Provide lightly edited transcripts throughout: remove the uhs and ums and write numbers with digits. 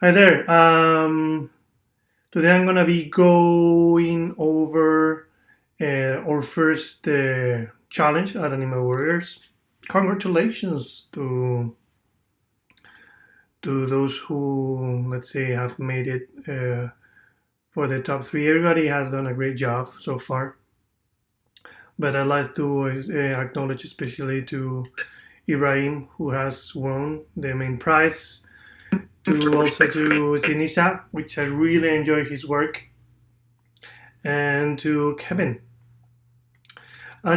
Hi there. Today I'm gonna be going over our first challenge at Animawarriors. Congratulations to those who, let's say, have made it for the top three. Everybody has done a great job so far, but I'd like to acknowledge especially to Ibrahim, who has won the main prize. To also to Sinisa, which I really enjoy his work, and to Kevin.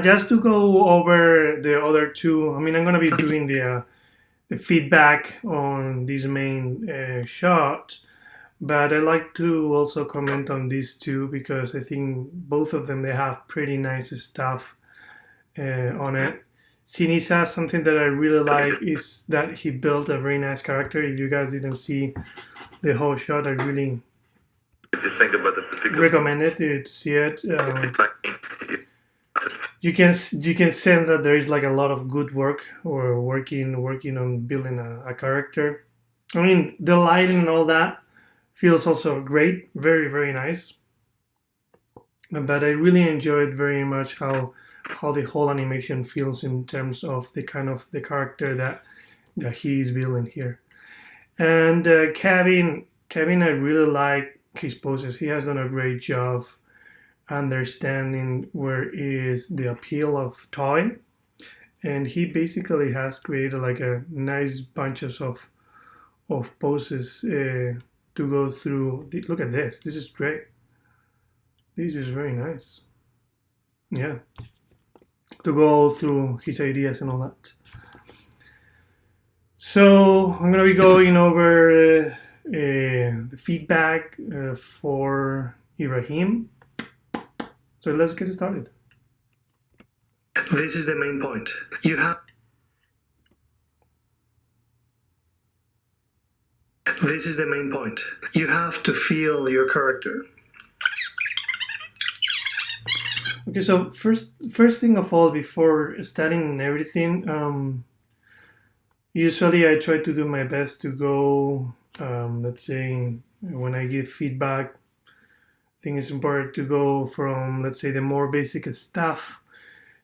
Just to go over the other two, I mean, I'm gonna be doing the feedback on this main shot, but I like to also comment on these two because I think both of them they have pretty nice stuff on it. Sinisa, something that I really like is that he built a very nice character. If you guys didn't see the whole shot, I really recommend it to see it. You can sense that there is like a lot of good work or working on building a character. I mean, the lighting and all that feels also great, very nice. But I really enjoyed very much how the whole animation feels in terms of the kind of the character that he is building here. And Kevin, I really like his poses. He has done a great job understanding where is the appeal of toy, and he basically has created like a nice bunches of poses to go through. Look at this. This is great. This is very nice. Yeah, to go through his ideas and all that. So I'm gonna be going over the feedback for Ibrahim. So let's get started. This is the main point. This is the main point. You have to feel your character. Okay, so first thing of all, before starting everything, usually I try to do my best to go, let's say, when I give feedback, I think it's important to go from, let's say, the more basic stuff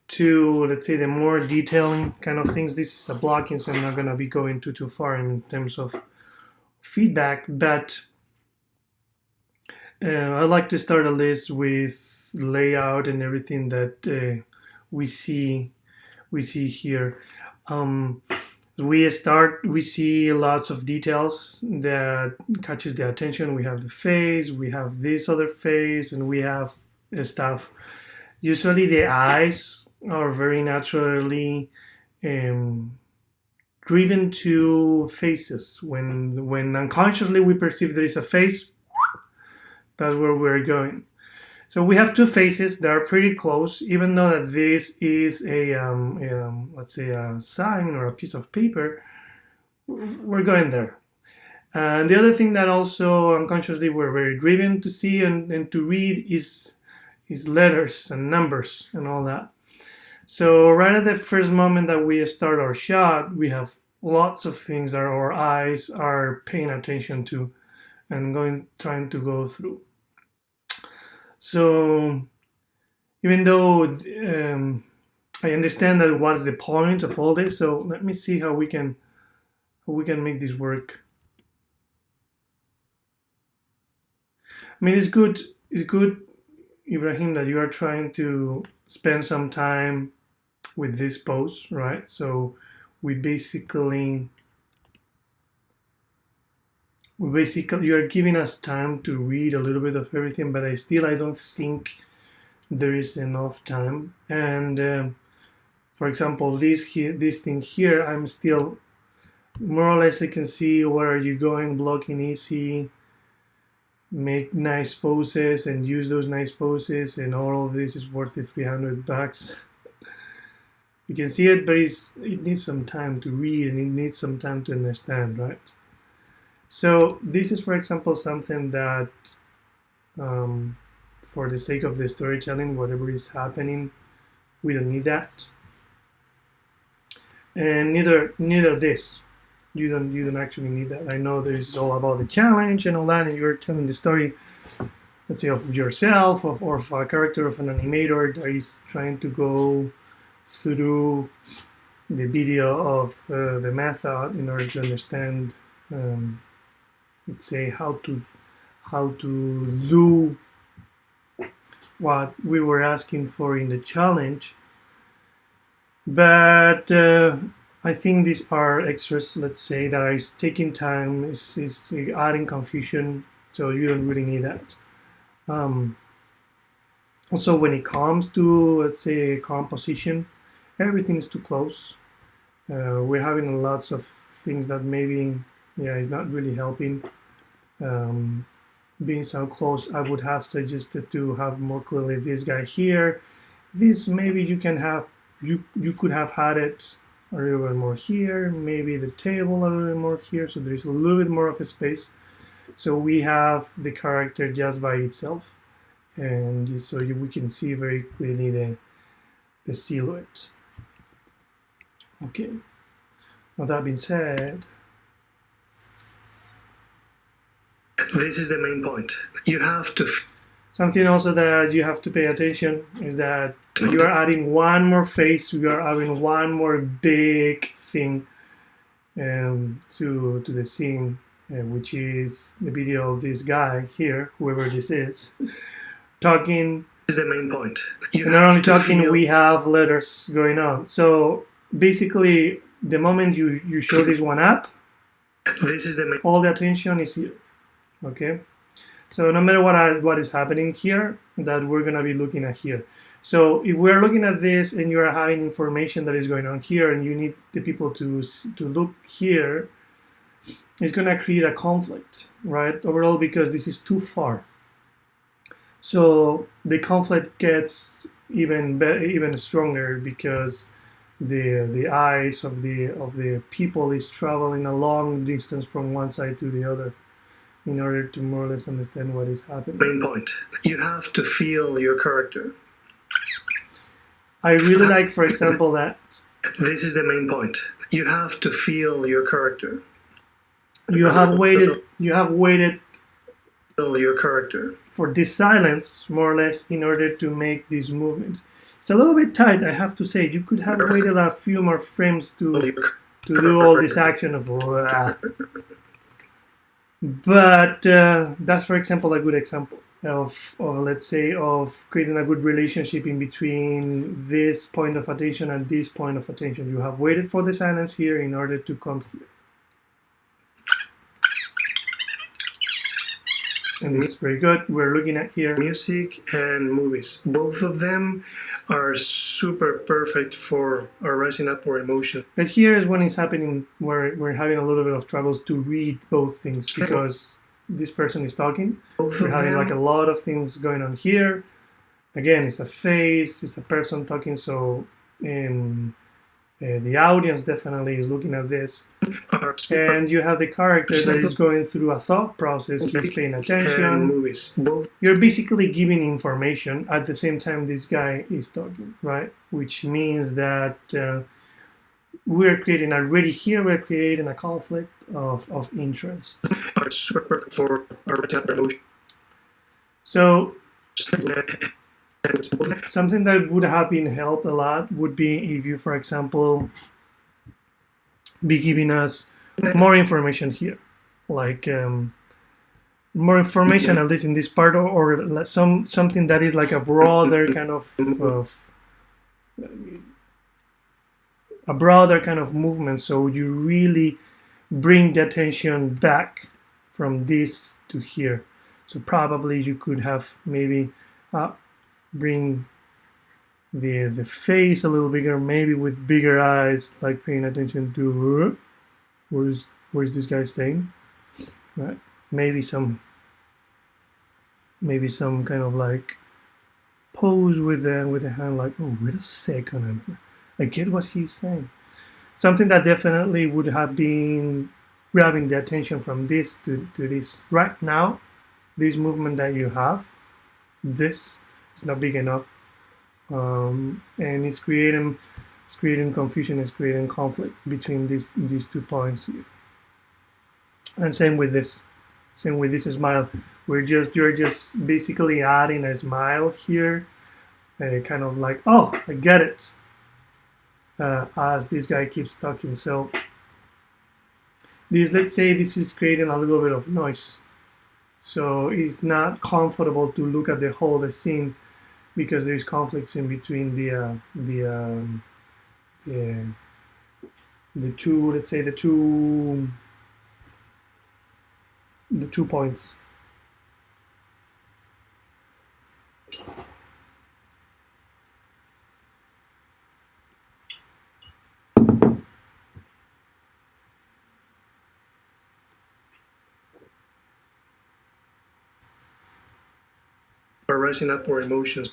to, let's say, the more detailing kind of things. This is a blocking, so I'm not going to be going too far in terms of feedback, but I like to start a list with layout and everything that we see here. We see lots of details that catches the attention. We have the face, we have this other face, and we have stuff. Usually the eyes are very naturally driven to faces. When unconsciously we perceive there is a face, that's where we're going. So we have two faces that are pretty close, even though that this is let's say a sign or a piece of paper, we're going there. And the other thing that also unconsciously we're very driven to see and to read is letters and numbers and all that. So right at the first moment that we start our shot, we have lots of things that our eyes are paying attention to and trying to go through. So even though I understand that what's the point of all this, so let me see how we can make this work. I mean, it's good, Ibrahim, that you are trying to spend some time with this pose, right? So we basically you are giving us time to read a little bit of everything, but I don't think there is enough time. And for example, this thing here, I'm still more or less I can see where are you going, blocking easy, make nice poses and use those nice poses, and all of this is worth the $300. You can see it, but it needs some time to read and it needs some time to understand, right? So this is, for example, something that for the sake of the storytelling, whatever is happening, we don't need that. And neither this. You don't actually need that. I know there's all about the challenge and all that, and you're telling the story, let's say, of yourself, or of a character of an animator that is trying to go through the video of the method in order to understand, let's say, how to do what we were asking for in the challenge. But I think these are extras, let's say, that is taking time, is adding confusion, so you don't really need that. Also, when it comes to, let's say, composition, everything is too close. We're having lots of things that maybe, is not really helping. Being so close, I would have suggested to have more clearly this guy here. This maybe you can have, you could have had it a little bit more here, maybe the table a little bit more here, so there's a little bit more of a space. So we have the character just by itself, and so we can see very clearly the silhouette. Okay, with that being said, this is the main point. You have to... Something also that you have to pay attention is that you are adding one more face, you are adding one more big thing to the scene, which is the video of this guy here, whoever this is, talking. This is the main point. And not only talking, we have letters going on. So basically, the moment you show this one up, this is the main... all the attention is here. Okay, so no matter what is happening here, that we're gonna be looking at here. So if we're looking at this and you are having information that is going on here, and you need the people to look here, it's gonna create a conflict, right? Overall, because this is too far. So the conflict gets even stronger because the eyes of the people is traveling a long distance from one side to the other, in order to more or less understand what is happening. Main point. You have to feel your character. I really like, for example, that... This is the main point. You have to feel your character. You have waited your character for this silence, more or less, in order to make this movement. It's a little bit tight, I have to say. You could have waited a few more frames to do all this action of... But that's, for example, a good example of, let's say, of creating a good relationship in between this point of attention and this point of attention. You have waited for the silence here in order to come here. And this is very good. We're looking at here music and movies. Both of them are super perfect for rising up our emotion. But here is when it's happening, where we're having a little bit of troubles to read both things, because this person is talking. We're having like a lot of things going on here. Again, it's a face, it's a person talking, so the audience definitely is looking at this. And you have the character that is going through a thought process, he's paying attention. You're basically giving information at the same time this guy is talking, right? Which means that we're creating already here, we're creating a conflict of interests. So something that would have been helped a lot would be if you, for example, be giving us more information here, like more information, at least in this part, or something that is like a broader kind of movement, so you really bring the attention back from this to here. So probably you could have maybe bring the face a little bigger, maybe with bigger eyes, like paying attention to where's this guy staying, right? Maybe some kind of like pose with the hand, like, oh, wait a second, I get what he's saying. Something that definitely would have been grabbing the attention from this to this. Right now, this movement that you have, this is not big enough, and it's creating confusion, it's creating conflict between these 2 points here. And same with this smile. You're just basically adding a smile here, kind of like, oh, I get it, as this guy keeps talking. So let's say this is creating a little bit of noise, so it's not comfortable to look at the whole scene because there's conflicts in between the two, let's say the two points. Are rising up our emotions.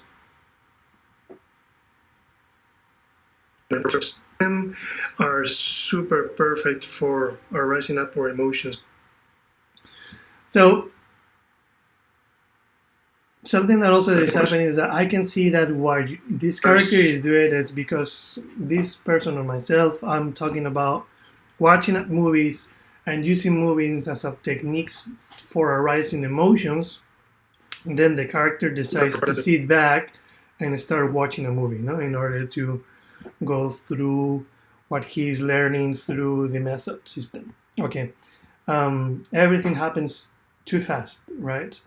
Them are super perfect for rising up our emotions. So something that also is happening is that I can see that what this character is doing is because this person or myself, I'm talking about watching movies and using movies as a techniques for arising emotions. And then the character decides to sit back and start watching a movie, in order to go through what he's learning through the method system. Okay, everything happens too fast, right?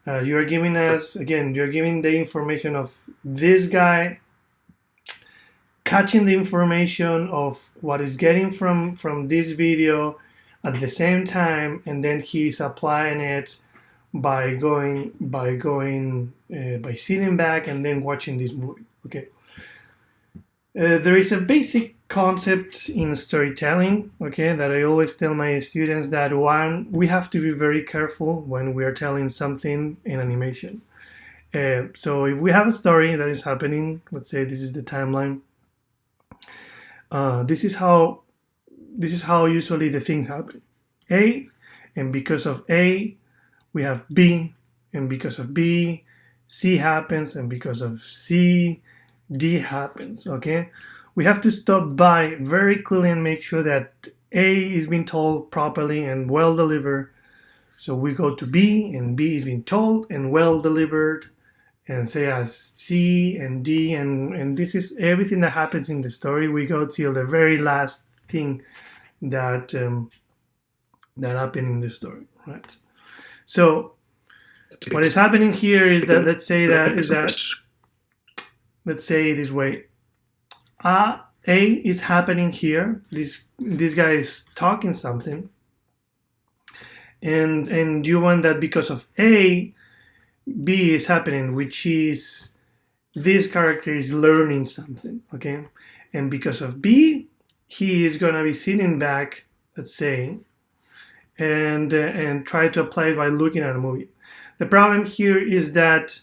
You're giving the information of this guy catching the information of what is getting from this video at the same time, and then he's applying it by sitting back and then watching this movie. Okay. There is a basic concept in storytelling, okay, that I always tell my students that one, we have to be very careful when we are telling something in animation. So if we have a story that is happening, let's say this is the timeline. This is how usually the things happen. A, and because of A, we have B, and because of B, C happens, and because of C, D happens. Okay, we have to stop by very clearly and make sure that A is being told properly and well delivered. So we go to B, and B is being told and well delivered, and say as C and D, and this is everything that happens in the story. We go till the very last thing that happened in the story, right? So what is happening here is that let's say it this way. A is happening here. This guy is talking something, and you want that because of A, B is happening, which is this character is learning something, okay? And because of B, he is gonna be sitting back, let's say, and try to apply it by looking at a movie. The problem here is that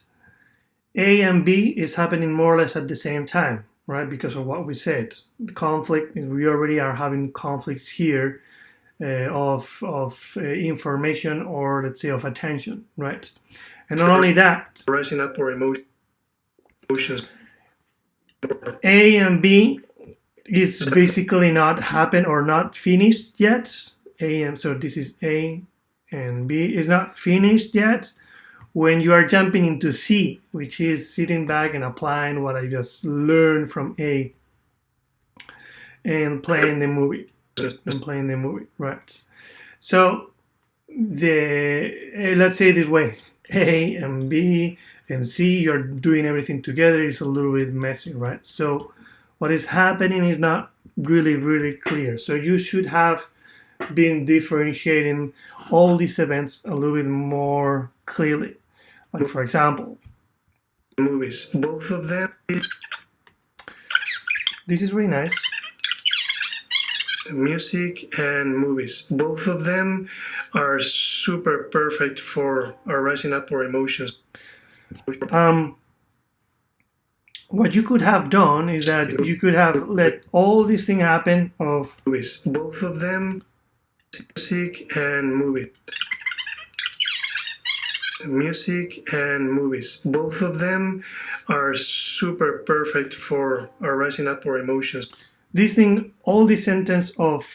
A and B is happening more or less at the same time, right? Because of what we said, the conflict. We already are having conflicts here of information, or let's say of attention, right? And not only that, rising up our emotions. A and B is basically not happened or not finished yet. So this is A and B is not finished yet when you are jumping into C, which is sitting back and applying what I just learned from A and playing the movie. Right? So let's say this way, A and B and C, you're doing everything together. It's a little bit messy, right? So what is happening is not really clear. So you should have been differentiating all these events a little bit more clearly. Like, for example, movies, both of them. This is really nice. Music and movies, both of them are super perfect for rising up our emotions. What you could have done is that you could have let all this thing happen of movies, both of them, music and movies. Music and movies, both of them are super perfect for rising up our emotions. This thing, all this sentence of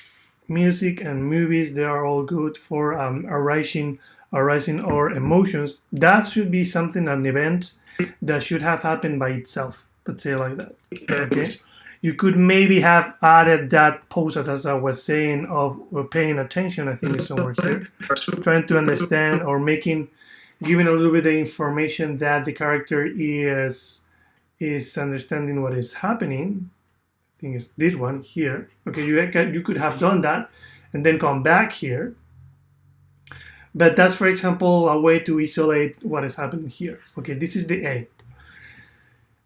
music and movies, they are all good for arising our emotions. That should be something, an event that should have happened by itself. Let's say like that. Okay. You could maybe have added that pose, as I was saying, of paying attention. I think it's somewhere here, trying to understand or giving a little bit of information that the character is understanding what is happening. I think it's this one here. Okay, you could have done that and then come back here. But that's, for example, a way to isolate what is happening here. Okay, this is the A.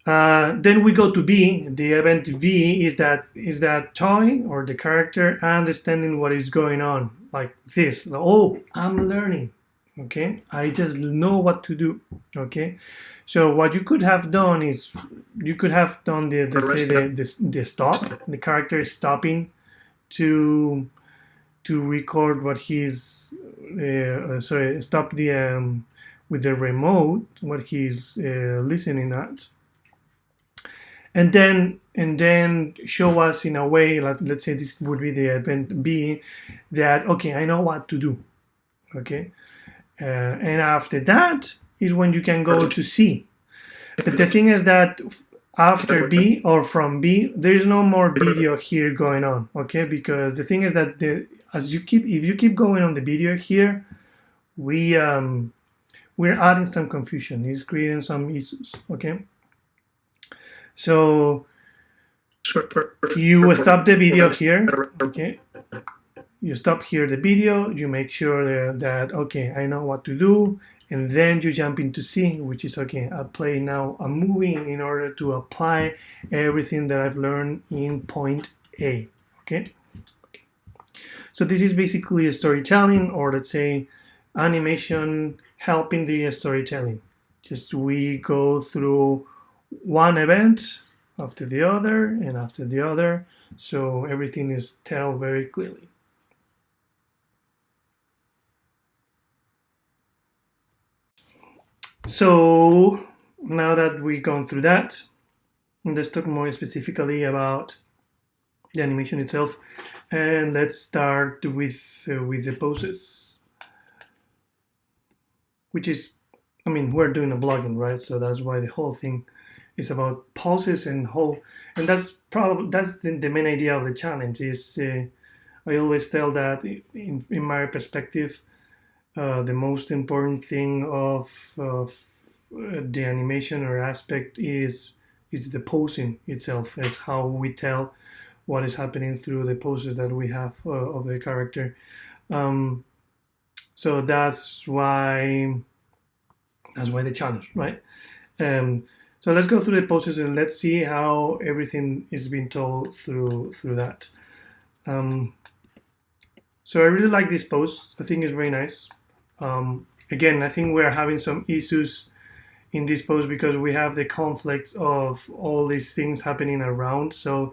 Then we go to B. The event B is that toy or the character understanding what is going on, like this. Oh, I'm learning. Okay, I just know what to do. Okay, so what you could have done is you could have done the stop. The character is stopping to record what he's stop the with the remote what he's listening at, and then show us in a way, like, let's say this would be the event B, that okay, I know what to do. Okay, and after that is when you can go to C. But the thing is that after B or from B, there is no more video here going on. Okay, because the thing is that if you keep going on the video here, we're adding some confusion. It's creating some issues. Okay, so you stop the video here. Okay, you stop here the video. You make sure that okay, I know what to do, and then you jump into C, which is okay. I'm moving in order to apply everything that I've learned in point A. Okay. So this is basically a storytelling, or let's say animation helping the storytelling. Just we go through one event after the other and after the other, so everything is told very clearly. So now that we've gone through that, let's talk more specifically about the animation itself, and let's start with the poses, which is, I mean, we're doing a blogging, right? So that's why the whole thing is about poses and that's the main idea of the challenge. Is I always tell that in my perspective, the most important thing of the animation or aspect is the posing itself, is how we tell what is happening through the poses that we have of the character. So that's why the challenge, right? So let's go through the poses and let's see how everything is being told through that. So I really like this pose. I think it's very nice. Again, I think we're having some issues in this pose because we have the conflicts of all these things happening around. So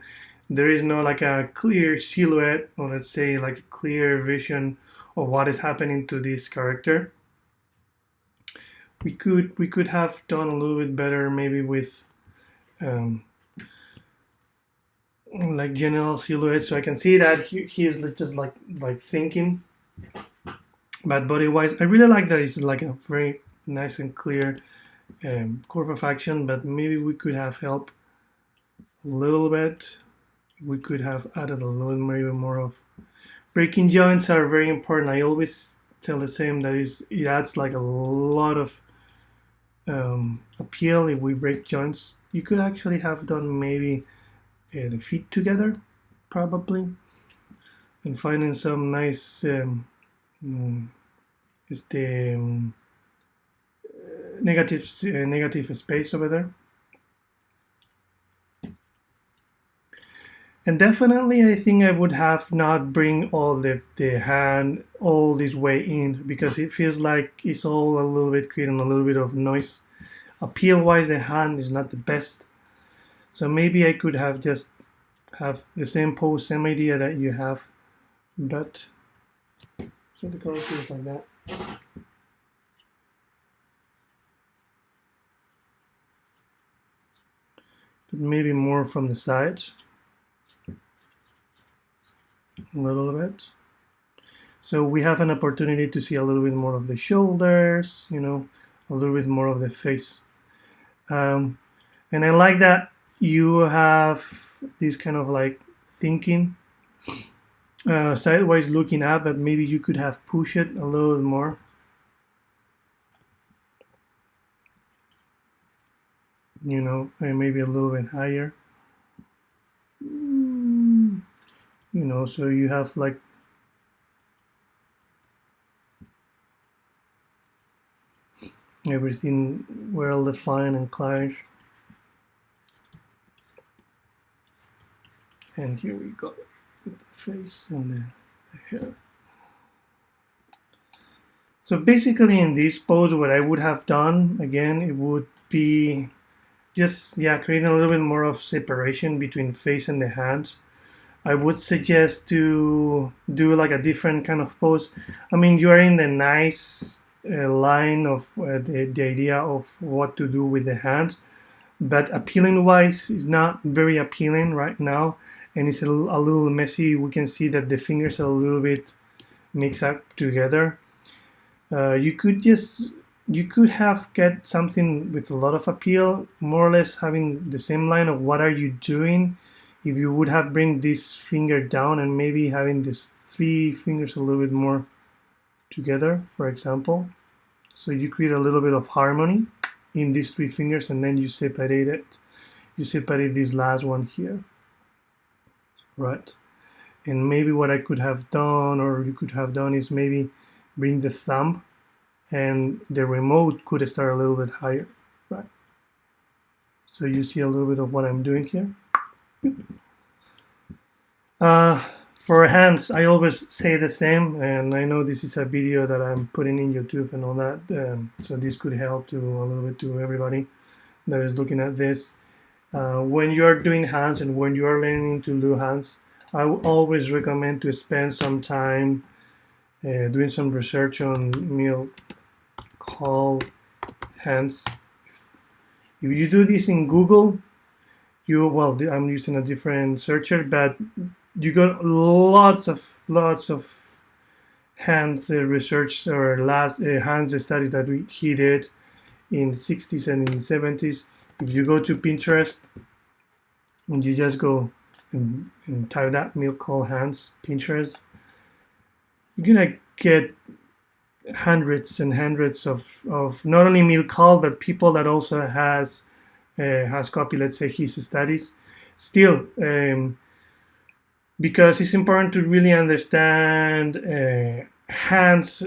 there is no like a clear silhouette, or let's say like a clear vision of what is happening to this character. We could have done a little bit better maybe with like general silhouettes, so I can see that he is just like thinking. But body wise, I really like that it's like a very nice and clear curve of action, but maybe we could have helped a little bit. We could have added a little maybe more of breaking joints are very important. I always tell the same, that it adds like a lot of appeal if we break joints. You could actually have done maybe the feet together, probably, and finding some nice negative space over there. And definitely, I think I would have not bring all the hand all this way in, because it feels like it's all a little bit creating a little bit of noise. Appeal-wise, the hand is not the best. So maybe I could have just have the same pose, same idea that you have, but so the color feels like that. But maybe more from the sides. a little bit. So we have an opportunity to see a little bit more of the shoulders, you know, a little bit more of the face. And I like that you have this kind of like thinking, sideways looking up, but maybe you could have pushed it a little bit more. You know, and maybe a little bit higher. You know, so you have like everything well defined and clear. And here we go with the face and the hair. So basically in this pose, what I would have done, again, it would be just, yeah, creating a little bit more of separation between face and the hands. I would suggest to do like a different kind of pose. I mean, you are in the nice line of the idea of what to do with the hands, but appealing wise is not very appealing right now, and it's a little messy. We can see that the fingers are a little bit mixed up together. You could have get something with a lot of appeal, more or less having the same line of what are you doing. If you would have bring this finger down and maybe having these three fingers a little bit more together, for example. So you create a little bit of harmony in these three fingers, and then you separate it. You separate this last one here, right? And maybe what I could have done, or you could have done, is maybe bring the thumb and the remote could start a little bit higher, right? So you see a little bit of what I'm doing here. For hands, I always say the same, and I know this is a video that I'm putting in YouTube and all that, so this could help to a little bit to everybody that is looking at this. When you are doing hands and when you are learning to do hands, I would always recommend to spend some time doing some research on meal call hands. If you do this in Google, I'm using a different searcher, but you got lots of hands research or last hands studies that he did in the 60s and in the 70s. If you go to Pinterest and you just go and type that milk call hands Pinterest, you're gonna get hundreds and hundreds of not only milk call but people that also has copied, let's say, his studies. Still, because it's important to really understand hands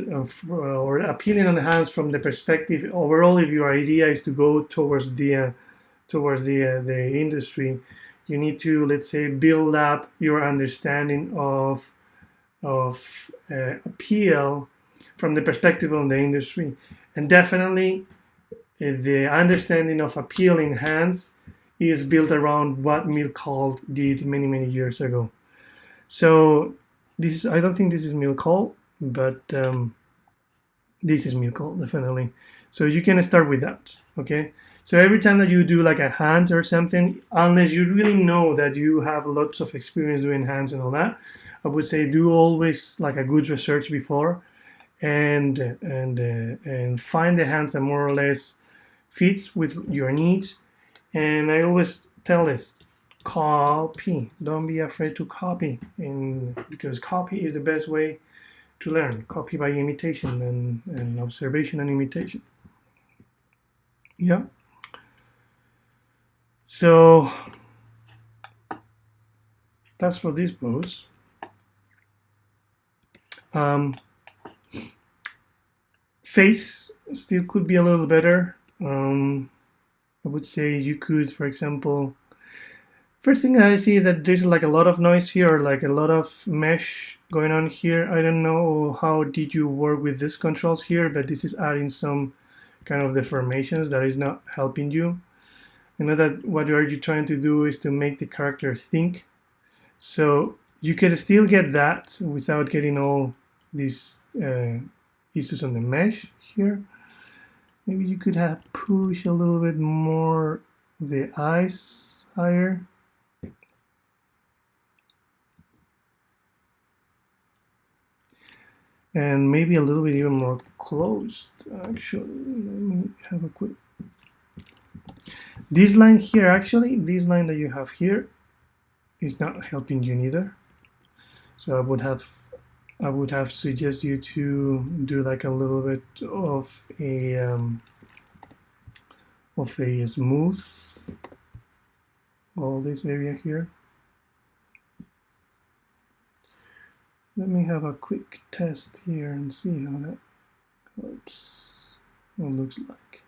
or appealing on the hands from the perspective overall. If your idea is to go towards the industry, you need to, let's say, build up your understanding of appeal from the perspective of the industry, and definitely the understanding of appeal in hands is built around what Milcall did many years ago. So this, I don't think this is Milcall, but this is Milcall definitely. So you can start with that, okay? So every time that you do like a hand or something, unless you really know that you have lots of experience doing hands and all that, I would say do always like a good research before, and find the hands that more or less fits with your needs. And I always tell this: copy. Don't be afraid to copy, because copy is the best way to learn. Copy by imitation and observation and imitation. Yeah. So that's for this pose. Face still could be a little better. I would say you could, for example, first thing I see is that there's like a lot of noise here, or like a lot of mesh going on here. I don't know how did you work with these controls here, but this is adding some kind of deformations that is not helping you. I know that what are you trying to do is to make the character think. So you can still get that without getting all these issues on the mesh here. Maybe you could have pushed a little bit more the eyes higher. and maybe a little bit even more closed. Actually, let me have a quick. This line here, actually, this line that you have here is not helping you neither. So I would have suggest you to do like a little bit of a smooth all this area here. Let me have a quick test here and see how that helps. What it looks like.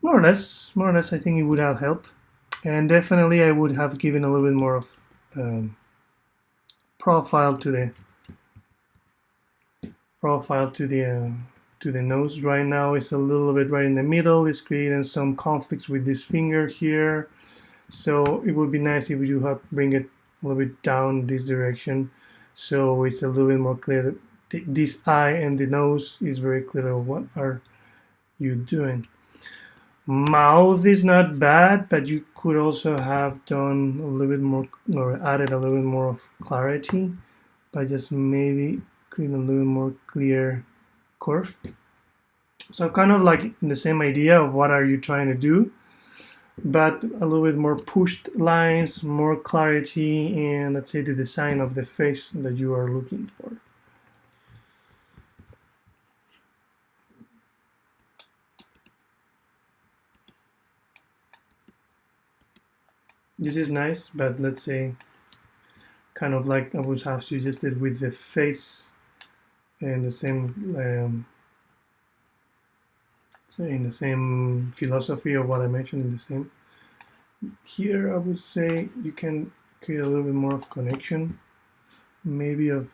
More or less, I think it would have helped. And definitely I would have given a little bit more of profile to the nose. Right now it's a little bit right in the middle. It's creating some conflicts with this finger here. So it would be nice if you have bring it a little bit down this direction, so it's a little bit more clear. This eye and the nose is very clear of what are you doing. Mouth is not bad, but you could also have done a little bit more or added a little bit more of clarity by just maybe creating a little more clear curve. So kind of like in the same idea of what are you trying to do, but a little bit more pushed lines, more clarity, and let's say the design of the face that you are looking for. This is nice, but let's say kind of like I would have suggested with the face and the same say in the same philosophy of what I mentioned in the same. Here I would say you can create a little bit more of connection, maybe of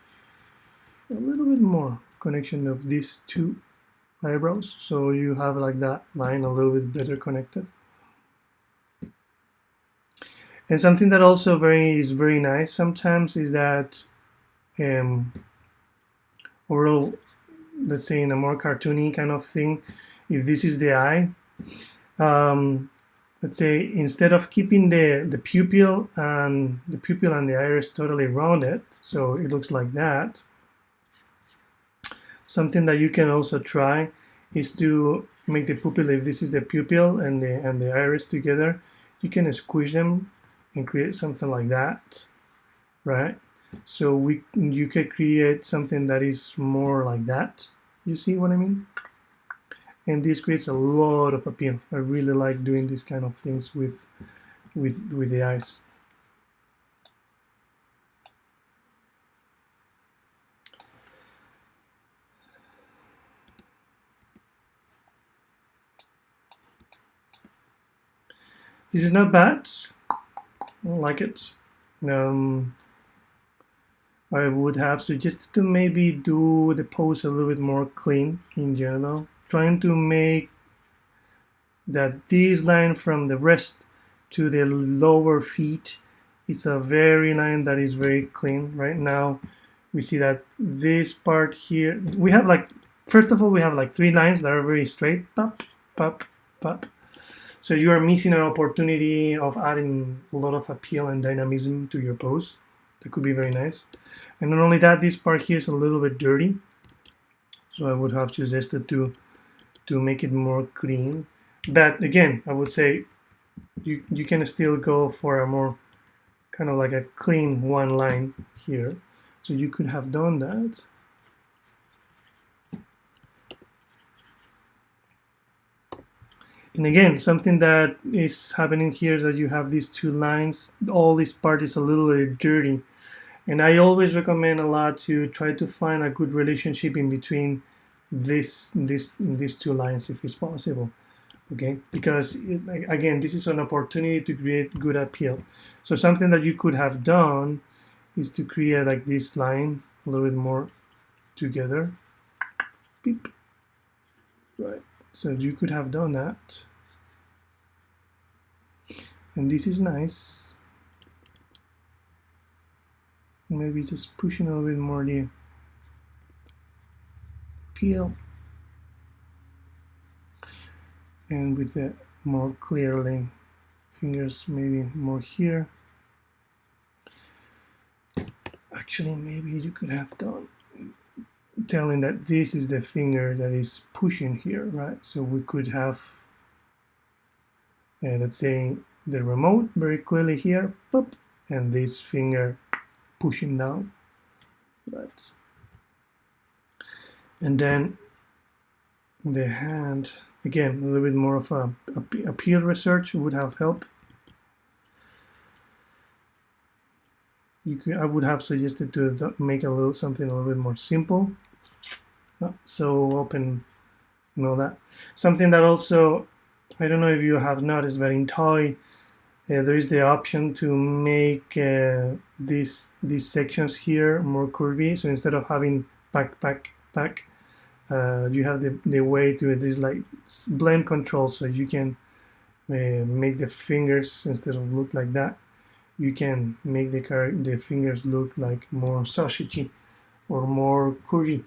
a little bit more connection of these two eyebrows, so you have like that line a little bit better connected. And something that also is very nice sometimes is that overall, let's say in a more cartoony kind of thing, if this is the eye, let's say instead of keeping the pupil and the iris totally rounded, so it looks like that, something that you can also try is to make the pupil, if this is the pupil and the iris together, you can squish them and create something like that, right? So you can create something that is more like that. You see what I mean? And this creates a lot of appeal. I really like doing these kind of things with the eyes. This is not bad. I like it. I would have suggested to maybe do the pose a little bit more clean in general, trying to make that this line from the wrist to the lower feet is a very line that is very clean. Right now we see that this part here, we have like, first of all, we have like 3 lines that are very straight, pop, pop, pop. So you are missing an opportunity of adding a lot of appeal and dynamism to your pose. That could be very nice. And not only that, this part here is a little bit dirty, so I would have suggested to make it more clean. But again, I would say you can still go for a more kind of like a clean one line here. So you could have done that. And again, something that is happening here is that you have these 2 lines. All this part is a little bit dirty. And I always recommend a lot to try to find a good relationship in between these 2 lines if it's possible. Okay, because again, this is an opportunity to create good appeal. So something that you could have done is to create like this line a little bit more together. Beep. Right. So you could have done that. And this is nice. Maybe just pushing a little bit more peel, and with the more clearly fingers maybe more here. Actually, maybe you could have done telling that this is the finger that is pushing here, right? So we could have, let's say, the remote very clearly here, pop, and this finger pushing down, right? And then the hand, again, a little bit more of a peel research would have helped. I would have suggested to make something a little bit more simple, not so open and all that. Something that also, I don't know if you have noticed, but in toy, there is the option to make these sections here more curvy. So instead of having back, you have the way to this like blend control, so you can make the fingers, instead of look like that, you can make the fingers look like more sausagey or more curvy.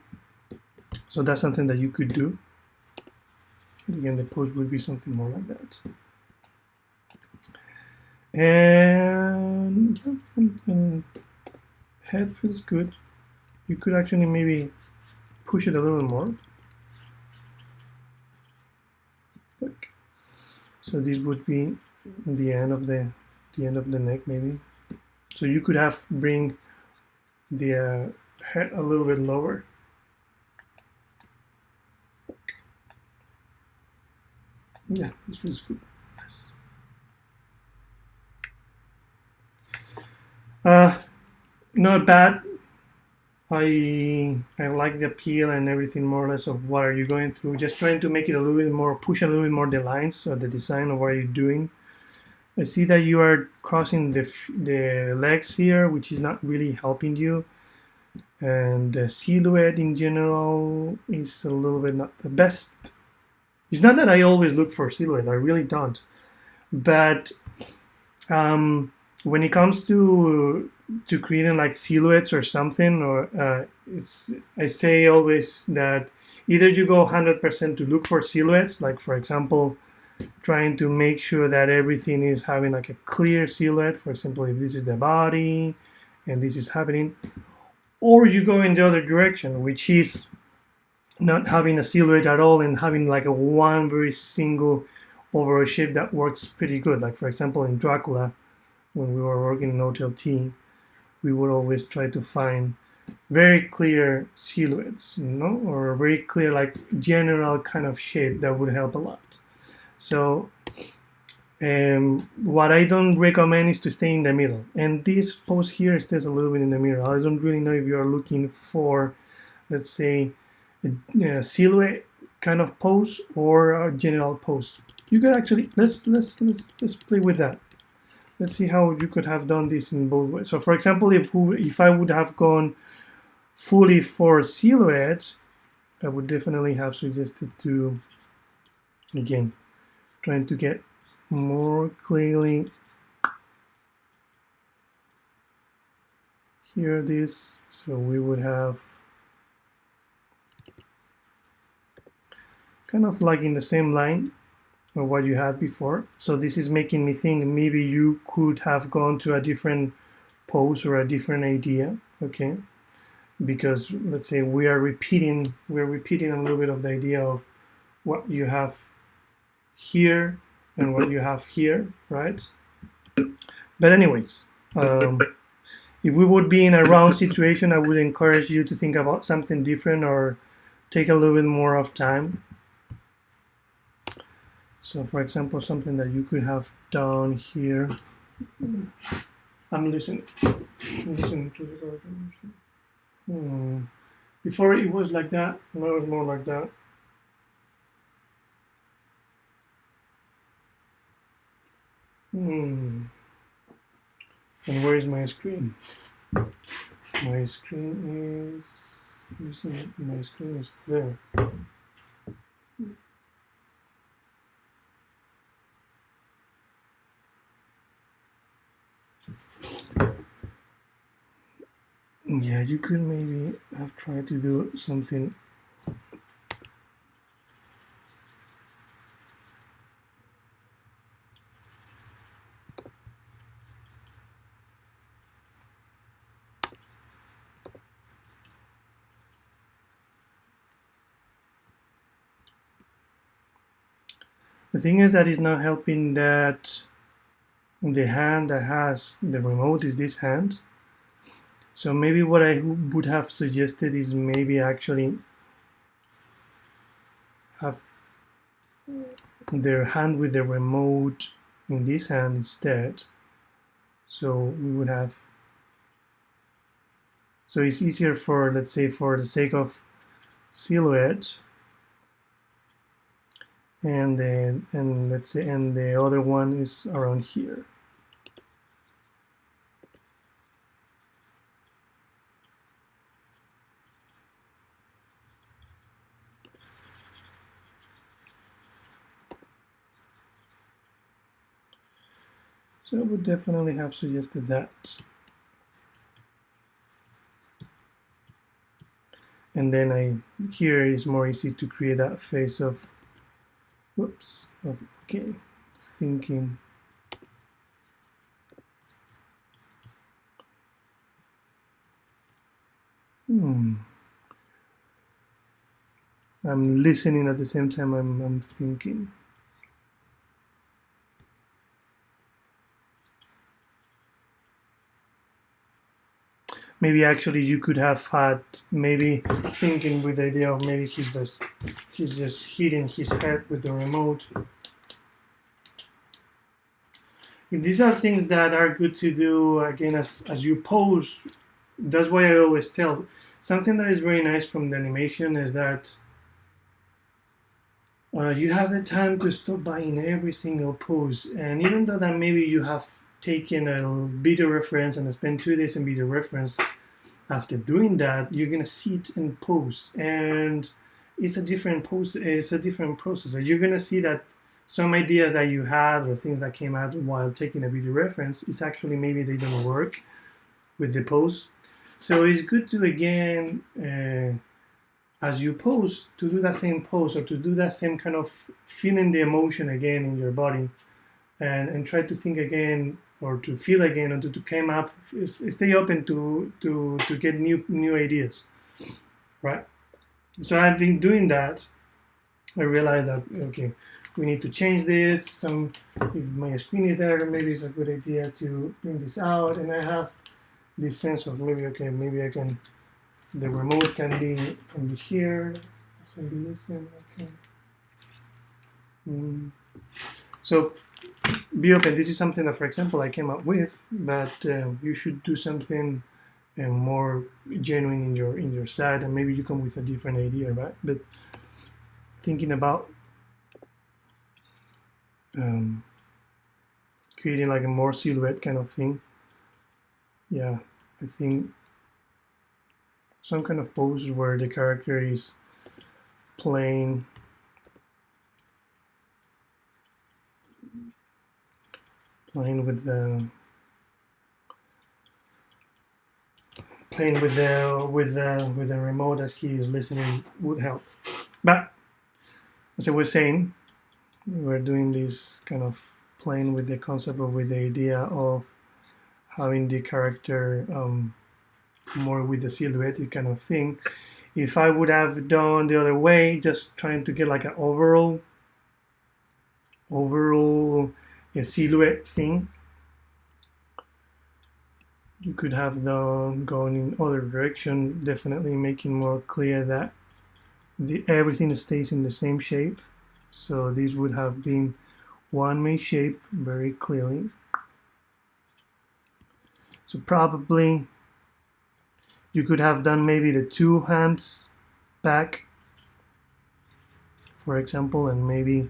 So that's something that you could do. Again, the pose would be something more like that. And head feels good. You could actually maybe push it a little more. So this would be the end of the neck, maybe. So you could have bring the head a little bit lower. Yeah, this feels good. Yes. Not bad. I like the appeal and everything more or less of what are you going through. Just trying to make it a little bit more, push a little bit more the lines or the design of what you're doing. I see that you are crossing the legs here, which is not really helping you. And the silhouette in general is a little bit not the best. It's not that I always look for silhouette, I really don't. But when it comes to creating like silhouettes or something, or I say always that either you go 100% to look for silhouettes, like for example, trying to make sure that everything is having like a clear silhouette. For example, if this is the body and this is happening, or you go in the other direction, which is not having a silhouette at all and having like a one very single overall shape that works pretty good. Like for example, in Dracula, when we were working in Hotel T, we would always try to find very clear silhouettes, or very clear like general kind of shape that would help a lot. So what I don't recommend is to stay in the middle. And this pose here stays a little bit in the middle. I don't really know if you are looking for, let's say, a silhouette kind of pose or a general pose. You could actually let's play with that. Let's see how you could have done this in both ways. So for example, if I would have gone fully for silhouettes, I would definitely have suggested to, again, trying to get more clearly here this. So we would have kind of like in the same line of what you had before. So this is making me think maybe you could have gone to a different pose or a different idea, okay? Because let's say we're repeating a little bit of the idea of what you have here and what you have here, right? But anyways, if we would be in a round situation, I would encourage you to think about something different or take a little bit more of time. So for example, something that you could have done here. I'm listening to the conversation. Before it was like that, now it's more like that. And where is my screen? My screen is there. Yeah, you could maybe have tried to do something The thing is that it's not helping that the hand that has the remote is this hand. So maybe what I would have suggested is maybe actually have their hand with the remote in this hand instead. So we would have, so it's easier for, let's say, for the sake of silhouette, and then, and let's say, and the other one is around here. So I would definitely have suggested that. And then here is more easy to create that face of, whoops, okay, thinking. I'm listening at the same time I'm thinking. Maybe actually you could have had maybe thinking with the idea of maybe he's just hitting his head with the remote. These are things that are good to do again as you pose. That's why I always tell. Something that is very nice from the animation is that you have the time to stop by in every single pose, and even though that maybe you have taken a video reference and spend 2 days in video reference, after doing that you're gonna see it in pose, and it's a different pose. It's a different process. So you're gonna see that some ideas that you had or things that came out while taking a video reference is actually maybe they don't work with the pose. So it's good to again as you pose to do that same pose or to do that same kind of feeling the emotion again in your body, and try to think again or to feel again, or to come up, stay open to get new ideas, right? So I've been doing that. I realized that okay, we need to change this. If my screen is there, maybe it's a good idea to bring this out, and I have this sense of maybe okay, maybe I can. The remote can be here. So listen, okay. So be open. This is something that, for example, I came up with, but you should do something more genuine in your side, and maybe you come with a different idea, right? But thinking about creating like a more silhouette kind of thing. Yeah, I think some kind of pose where the character is playing with the remote as he is listening would help. But as I was saying, we're doing this kind of playing with the concept or with the idea of having the character more with the silhouette kind of thing. If I would have done the other way, just trying to get like an overall a silhouette thing, you could have gone in other direction, definitely making more clear that everything stays in the same shape. So this would have been one main shape very clearly. So probably you could have done maybe the 2 hands back, for example, and maybe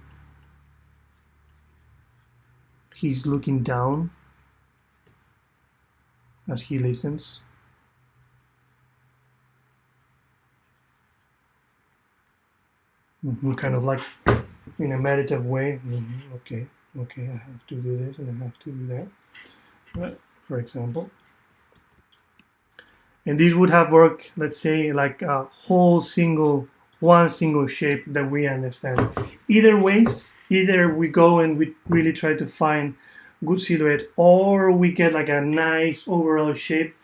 he's looking down as he listens. Kind of like in a meditative way. Okay, I have to do this and I have to do that. But, for example. And this would have worked, let's say, like a whole one single shape that we understand. Either ways, either we go and we really try to find good silhouette, or we get like a nice overall shape.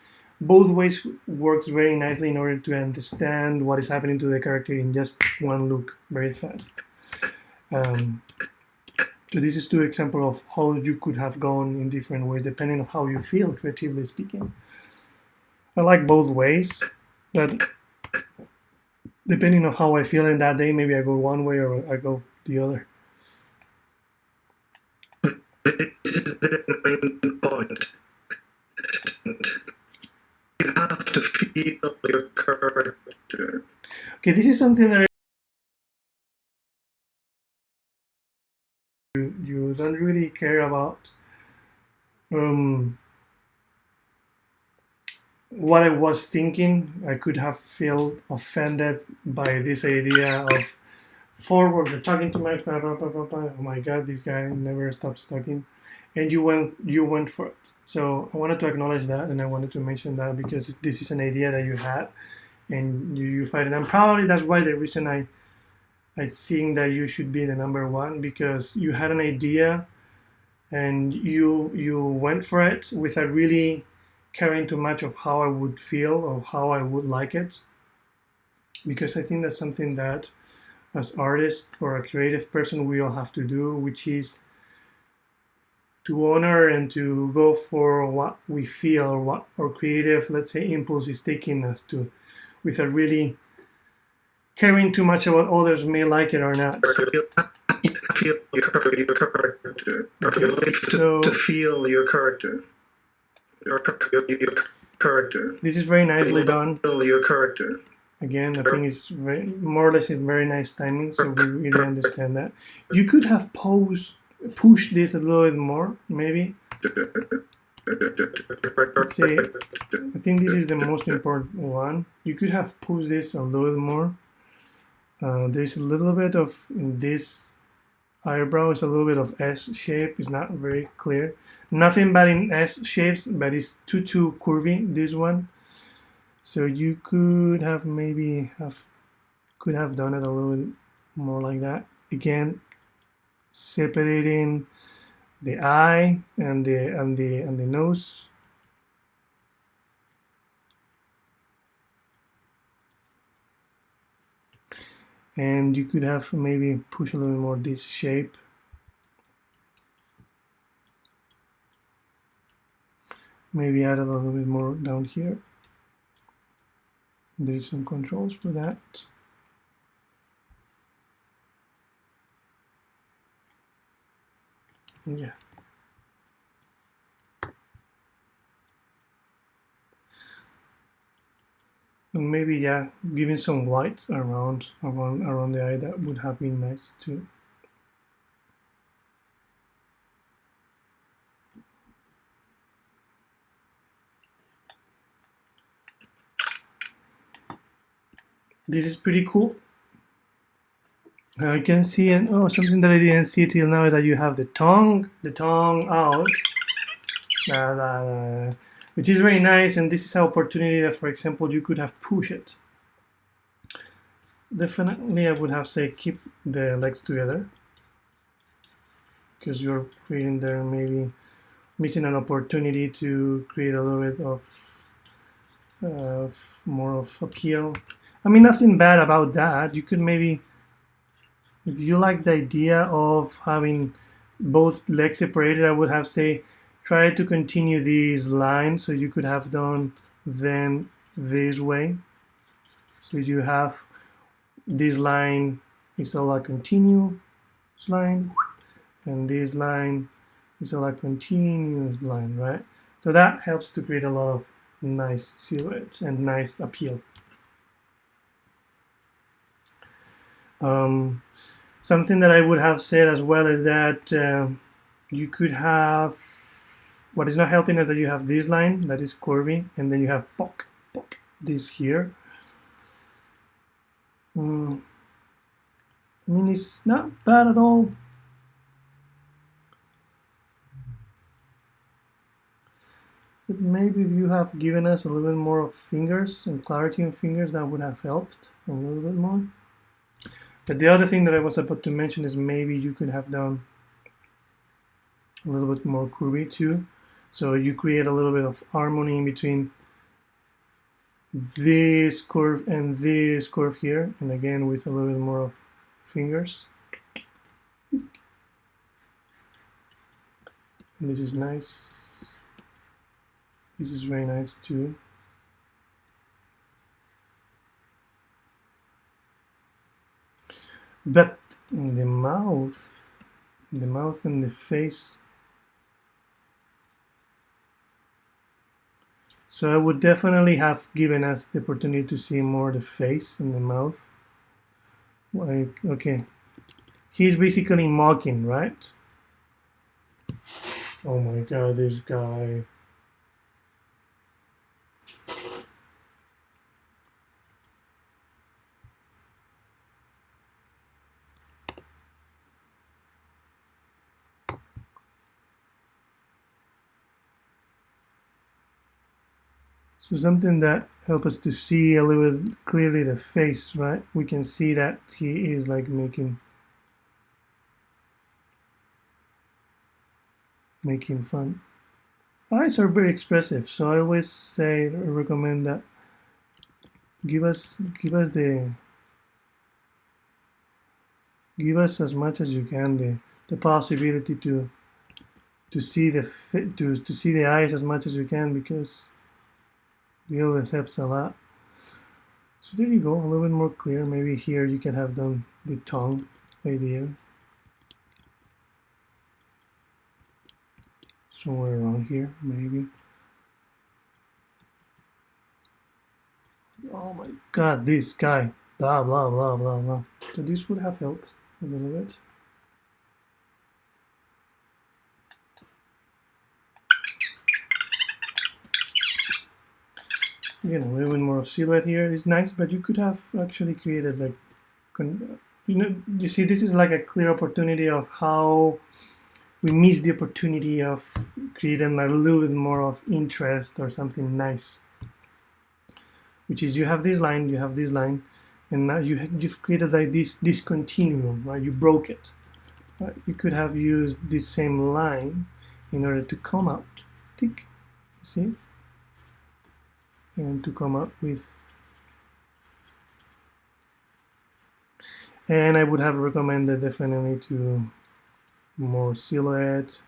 Both ways works very nicely in order to understand what is happening to the character in just one look, very fast. So this is two examples of how you could have gone in different ways depending on how you feel, creatively speaking. I like both ways, but depending on how I feel in that day, maybe I go one way or I go the other. This is the main point. You have to feel your character. Okay, this is something that you don't really care about. What I was thinking, I could have felt offended by this idea of forward, you're talking too much, blah, blah, blah, blah, blah. Oh my God, this guy never stops talking. And you went for it. So I wanted to acknowledge that, and I wanted to mention that because this is an idea that you had, and you fight it. And probably that's why the reason I think that you should be the number one, because you had an idea and you went for it without really caring too much of how I would feel or how I would like it. Because I think that's something that as artists or a creative person we all have to do, which is to honor and to go for what we feel or what our creative, let's say, impulse is taking us to, without really caring too much about others may like it or not. Feel your character. Okay, so to feel your character. Your character. This is very nicely done. Feel your character. Again, I think it's more or less in very nice timing, so we really understand that. You could have pushed this a little bit more, maybe. Let's say, I think this is the most important one. You could have pushed this a little bit more. There's a little bit of, in this eyebrow, is a little bit of S shape. It's not very clear. Nothing bad in S shapes, but it's too curvy, this one. So you could have maybe could have done it a little bit more like that. Again, separating the eye and the nose. And you could have maybe push a little bit more this shape. Maybe add a little bit more down here. There's some controls for that. Yeah. And maybe, yeah, giving some white around the eye, that would have been nice too. This is pretty cool. I can see, and something that I didn't see till now is that you have the tongue out, which is very nice. And this is an opportunity that, for example, you could have pushed it. Definitely, I would have said keep the legs together, because you're creating there, maybe missing an opportunity to create a little bit of more of appeal. I mean, nothing bad about that. You could maybe, if you like the idea of having both legs separated, I would have say try to continue this line, so you could have done then this way. So you have this line is all a continuous line, and this line is all a continuous line, right? So that helps to create a lot of nice silhouette and nice appeal. Something that I would have said as well is that you could have, what is not helping is that you have this line that is curvy, and then you have pok, this here. I mean, it's not bad at all. But maybe if you have given us a little bit more of fingers and clarity in fingers, that would have helped a little bit more. But the other thing that I was about to mention is maybe you could have done a little bit more curvy too. So you create a little bit of harmony in between this curve and this curve here, and again with a little bit more of fingers. And this is nice. This is very nice too. But the mouth and the face. So I would definitely have given us the opportunity to see more the face and the mouth. Like, okay, he's basically mocking, right? Oh my god, this guy. So something that helps us to see a little bit clearly the face, right? We can see that he is like making fun. Eyes are very expressive, so I always say or recommend that give us as much as you can the possibility to see to see the eyes as much as you can, because it always helps a lot. So there you go, a little bit more clear. Maybe here you can have done the tongue idea somewhere around here, maybe. Oh my god, this guy, blah blah blah blah blah. So this would have helped a little bit. Again, a little bit more of silhouette here is nice, but you could have actually created like, you see, this is like a clear opportunity of how we miss the opportunity of creating a little bit more of interest or something nice. Which is, you have this line, and now you've created like this continuum, right? You broke it. Right? You could have used this same line in order to come out, tick, see, and to come up with. And I would have recommended definitely to more silhouette.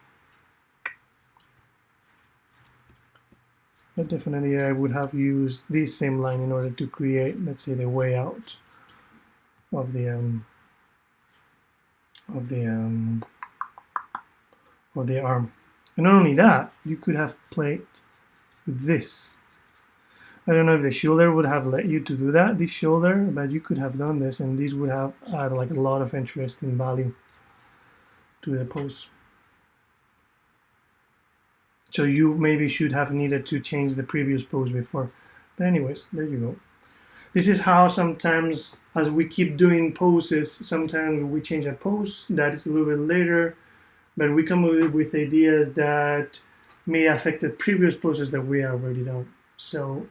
But definitely I would have used this same line in order to create, let's say, the way out of the arm. And not only that, you could have played with this. I don't know if the shoulder would have let you to do that, this shoulder, but you could have done this, and this would have added like a lot of interesting value to the pose. So you maybe should have needed to change the previous pose before. But anyways, there you go. This is how sometimes, as we keep doing poses, sometimes we change a pose that is a little bit later, but we come with ideas that may affect the previous poses that we have already done. So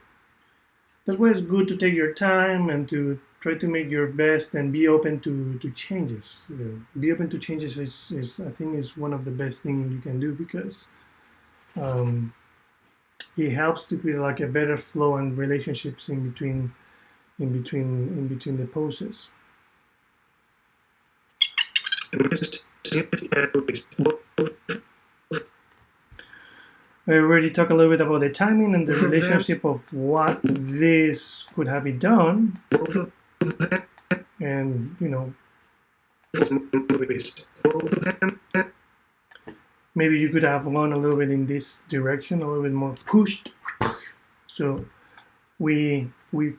that's why it's good to take your time and to try to make your best and be open to changes. Be open to changes is I think is one of the best things you can do, because it helps to create like a better flow and relationships in between the poses. I already talked a little bit about the timing and the relationship of what this could have been done, and maybe you could have gone a little bit in this direction, a little bit more pushed. So we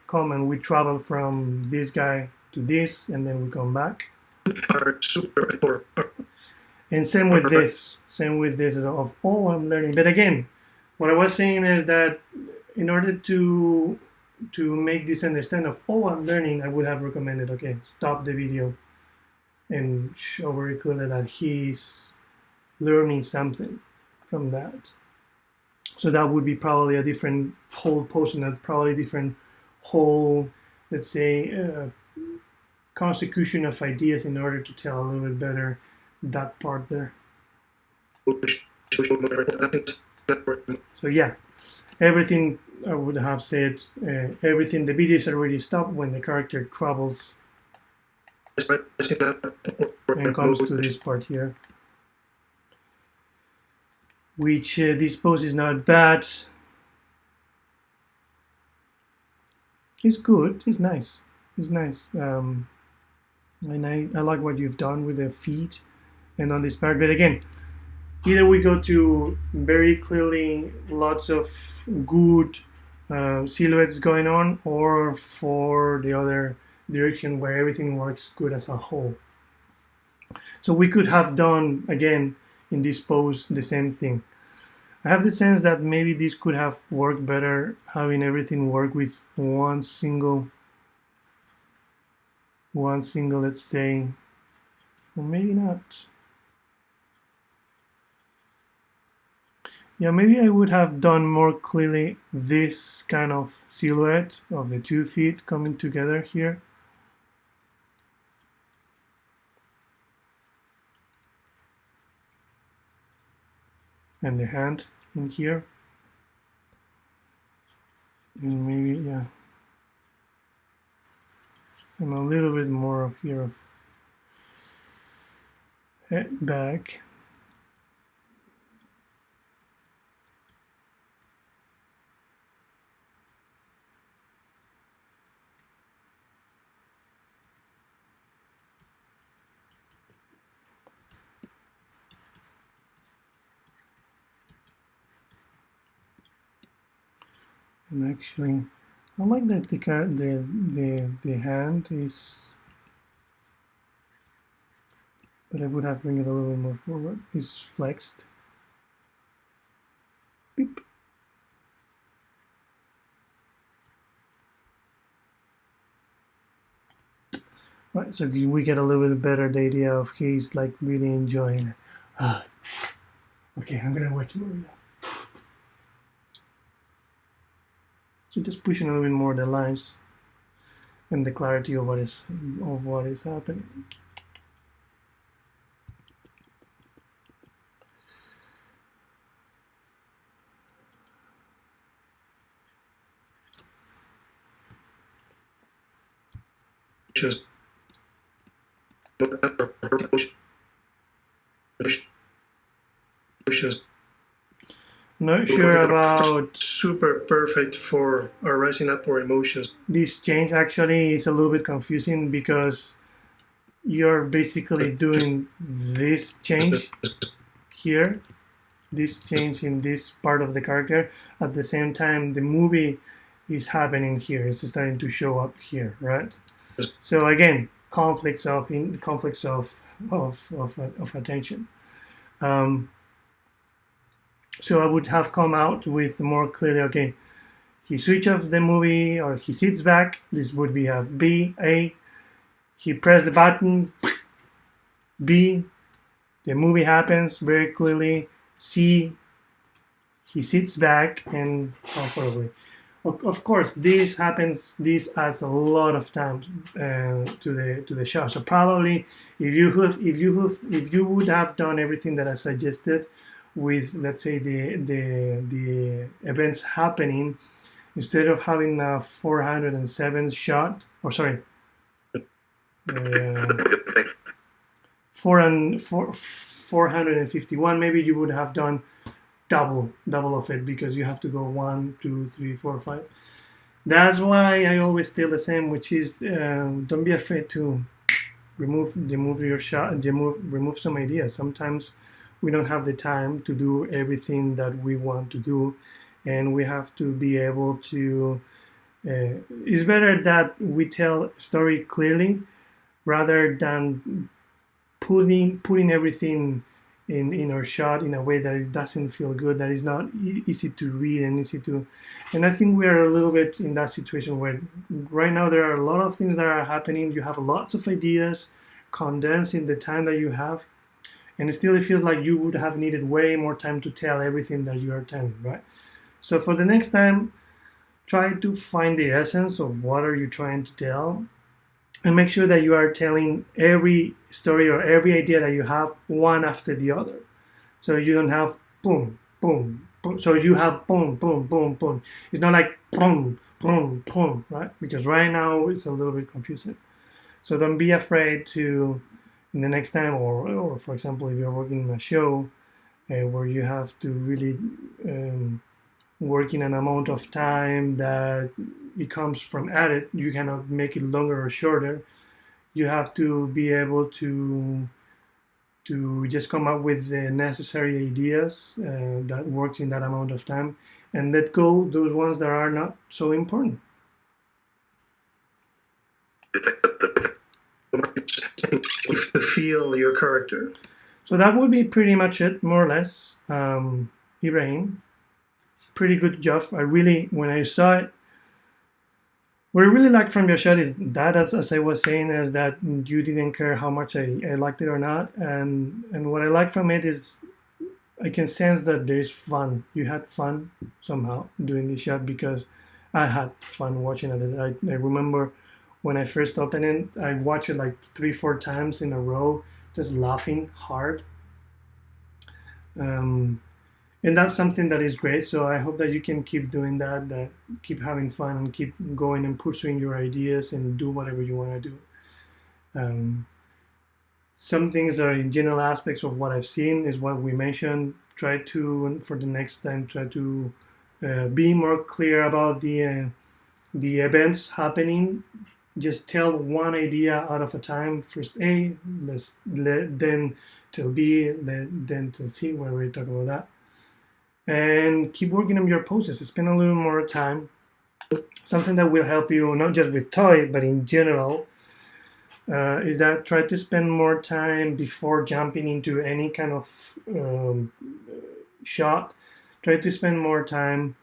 come and we travel from this guy to this, and then we come back. And same with this of, oh, I'm learning. But again, what I was saying is that in order to make this understand of, oh, I'm learning, I would have recommended, okay, stop the video and show very clearly that he's learning something from that. So that would be probably a different whole post, and a probably different whole, let's say, consecution of ideas in order to tell a little bit better that part there. So yeah, everything I would have said, everything, the video is already stopped when the character travels and comes to this part here. which this pose is not bad. It's good. It's nice. It's nice. And I like what you've done with the feet and on this part. But again, either we go to very clearly lots of good silhouettes going on, or for the other direction where everything works good as a whole. So we could have done, again, in this pose, the same thing. I have the sense that maybe this could have worked better, having everything work with one single, let's say, or maybe not. Yeah, maybe I would have done more clearly this kind of silhouette of the 2 feet coming together here. And the hand in here. And maybe, yeah. And a little bit more of here of head back. And actually, I like that the hand is, but I would have bring it a little bit more forward. Is flexed. Beep. Right, so we get a little bit better the idea of he's like really enjoying it. Okay, I'm gonna watch the movie now. So just pushing a little bit more the lines and the clarity of what is happening. Just Not sure about super perfect for arising upward emotions. this change. Actually, is a little bit confusing because you're basically doing this change here, this change in this part of the character. At the same time, the movie is happening here. It's starting to show up here, right? So again, conflicts of attention. So I would have come out with more clearly, okay, he switch off the movie or he sits back. This would be a B, A. He pressed the button, B. The movie happens very clearly. C. He sits back and comfortably. Of course, this happens. This adds a lot of time to the show. So probably, if you would have done everything that I suggested, with, let's say, the events happening, instead of having a 407 shot, or sorry, 451, maybe you would have done double of it, because you have to go 1, 2, 3, 4, 5. That's why I always tell the same, which is don't be afraid to remove your shot and remove some ideas. Sometimes we don't have the time to do everything that we want to do, and we have to be able to it's better that we tell a story clearly rather than putting everything in our shot in a way that it doesn't feel good, that is not easy to read and easy to. And I think we are a little bit in that situation where right now there are a lot of things that are happening. You have lots of ideas condensed in the time that you have, and still it feels like you would have needed way more time to tell everything that you are telling, right? So for the next time, try to find the essence of what are you trying to tell, and make sure that you are telling every story or every idea that you have one after the other. So you don't have boom, boom, boom. So you have boom, boom, boom, boom. It's not like boom, boom, boom, right? Because right now it's a little bit confusing. So don't be afraid to, in the next time, or for example, if you're working in a show, where you have to really work in an amount of time that it comes from edit. You cannot make it longer or shorter. You have to be able to just come up with the necessary ideas that works in that amount of time, and let go those ones that are not so important. To feel your character. So that would be pretty much it, more or less. Ibrahim, pretty good job. When I saw it, what I really liked from your shot is that, as I was saying, is that you didn't care how much I liked it or not, and what I like from it is I can sense that there's fun. You had fun somehow doing this shot, because I had fun watching it. I remember when I first opened it, I watched it like 3-4 times in a row, just laughing hard. And that's something that is great. So I hope that you can keep doing that, keep having fun and keep going and pursuing your ideas and do whatever you want to do. Some things are in general aspects of what I've seen is what we mentioned. Try to, for the next time, try to be more clear about the events happening. Just tell one idea out of a time. First A, then till B, then till C, where we talk about that. And keep working on your poses. Spend a little more time. Something that will help you, not just with toy, but in general, is that try to spend more time before jumping into any kind of shot. Try to spend more time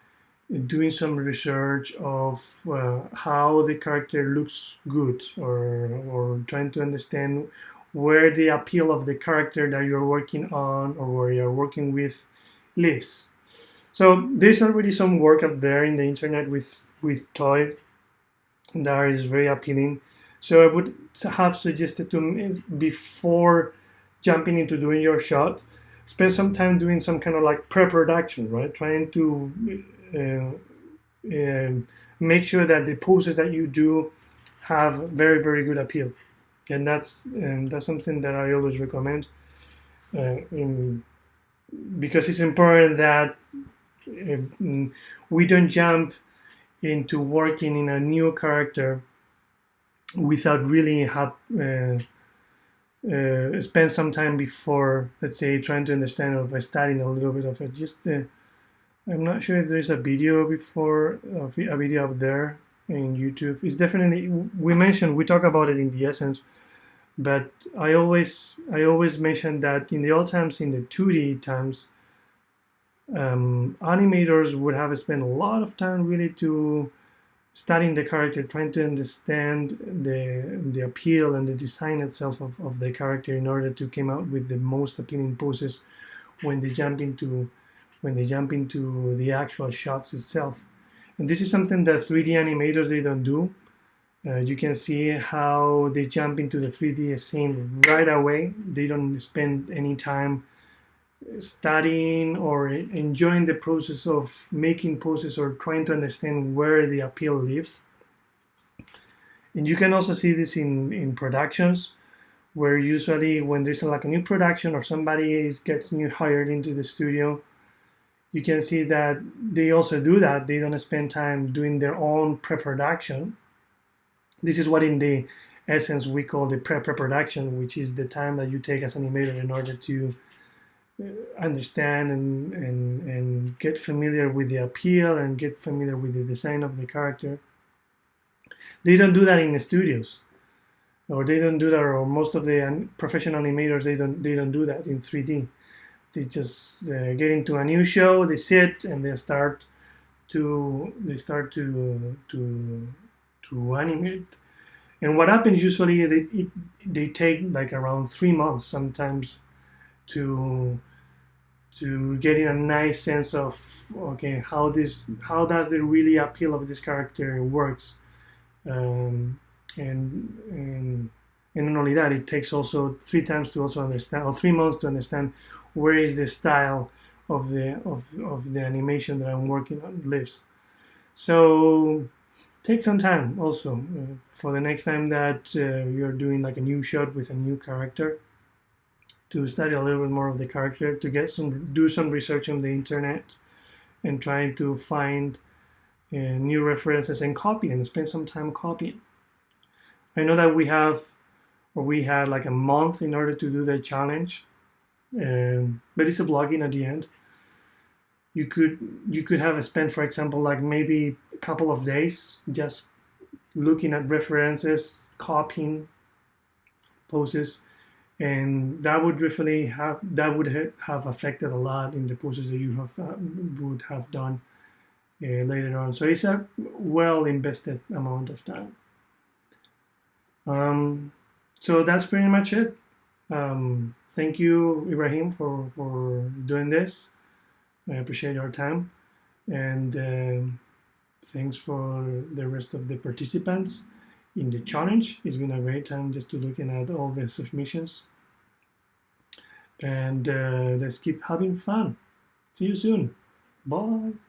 doing some research of how the character looks good, or trying to understand where the appeal of the character that you're working on or where you're working with lives. So there's already some work out there in the internet with toy that is very appealing. So I would have suggested to, before jumping into doing your shot, spend some time doing some kind of like pre-production, right? Trying to make sure that the poses that you do have very, very good appeal. And that's something that I always recommend, because it's important that we don't jump into working in a new character without really spend some time before, let's say, trying to understand or studying a little bit of it. Just I'm not sure if there's a video a video up there in YouTube. It's definitely, we talk about it in the essence, but I always mention that in the old times, in the 2D times, animators would have spent a lot of time really to studying the character, trying to understand the appeal and the design itself of the character in order to come out with the most appealing poses when they jump into the actual shots itself. And this is something that 3D animators, they don't do. You can see how they jump into the 3D scene right away. They don't spend any time studying or enjoying the process of making poses or trying to understand where the appeal lives. And you can also see this in productions, where usually when there's like a new production or somebody gets new hired into the studio, you can see that they also do that. They don't spend time doing their own pre-production. This is what in the essence we call the pre-production, which is the time that you take as animator in order to understand and get familiar with the appeal and get familiar with the design of the character. They don't do that in the studios, or they don't do that, or most of the professional animators, they don't do that in 3D. They just get into a new show, they sit and they start to animate. And what happens usually is they take like around 3 months sometimes to getting a nice sense of, okay, how does the really appeal of this character works, and not only that, it takes also 3 times to also understand, or 3 months to understand where is the style of the animation that I'm working on lives. So take some time also for the next time that you're doing like a new shot with a new character. to study a little bit more of the character, to do some research on the internet, and trying to find new references and copy and spend some time copying. I know that we had like a month in order to do the challenge, but it's a blogging at the end. You could have spent, for example, like maybe a couple of days just looking at references, copying poses, and that would definitely have affected a lot in the poses that you would have done later on. So it's a well invested amount of time. So that's pretty much it. Thank you, Ibrahim, for doing this. I appreciate your time, and thanks for the rest of the participants in the challenge. It's been a great time just to looking at all the submissions, and let's keep having fun. See you soon. Bye.